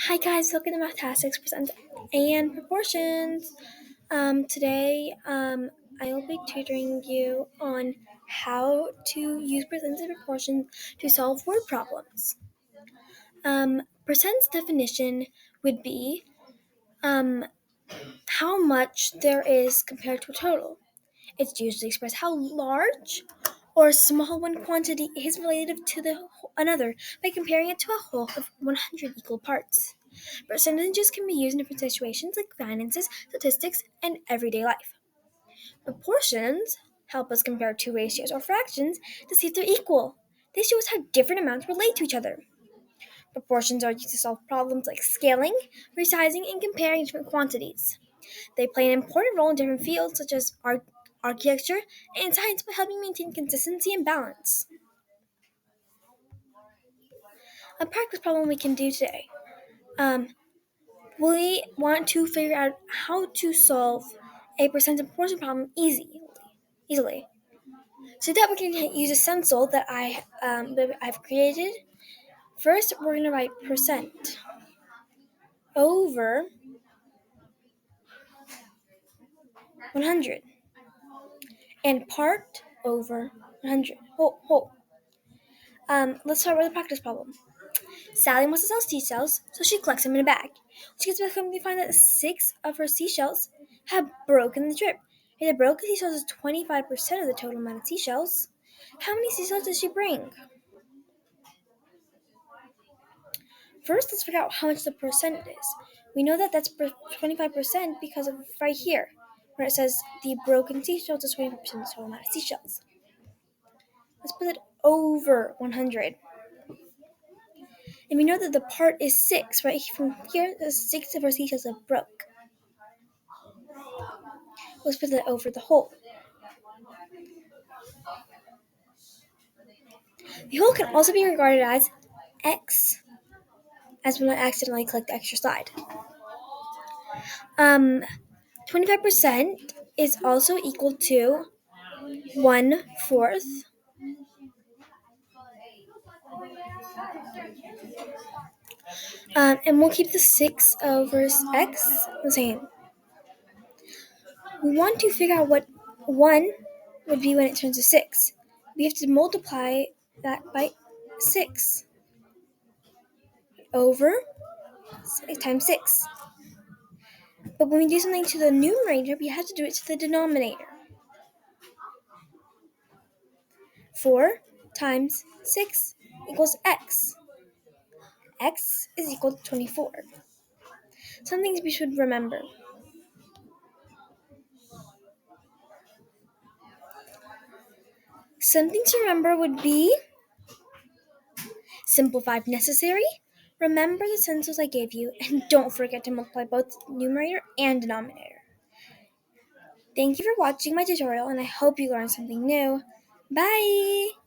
Hi guys, welcome to Mathtastic presents and proportions. Today, I will be tutoring you on how to use percents and proportions to solve word problems. Percent's definition would be um, how much there is compared to a total. It's usually expressed how large or small one quantity is relative to another by comparing it to a whole of 100 equal parts. Percentages can be used in different situations like finances, statistics, and everyday life. Proportions help us compare two ratios or fractions to see if they're equal. They show us how different amounts relate to each other. Proportions are used to solve problems like scaling, resizing, and comparing different quantities. They play an important role in different fields such as architecture and science by helping maintain consistency and balance. A practice problem we can do today. Um, we want to figure out how to solve a percent and proportion problem easily. So that we can use a stencil that I've created. First, we're going to write percent over 100 and part over 100. Whole. Let's start with the practice problem. Sally wants to sell seashells, so she collects them in a bag. She gets back home to find that six of her seashells have broken the trip. If the broken seashells is 25% of the total amount of seashells, how many seashells does she bring? First, let's figure out how much the percent is. We know that that's 25% because of right here, where it says the broken seashells is 25% of the total amount of seashells. Let's put it over 100. And we know that the part is 6, right? From here, the 6 of our seashells have broke. Let's put that over the whole. The whole can also be regarded as x, as when I accidentally clicked the extra slide. Um, 25% is also equal to 1/4. And we'll keep the 6 over x the same. We want to figure out what 1 would be when it turns to 6. We have to multiply that by 6 over 6 times 6. But when we do something to the numerator, we have to do it to the denominator. 4 times 6 equals x. X is equal to 24. Some things we should remember. Something to remember would be simplify if necessary. Remember the stencils I gave you, and don't forget to multiply both numerator and denominator. Thank you for watching my tutorial, and I hope you learned something new. Bye!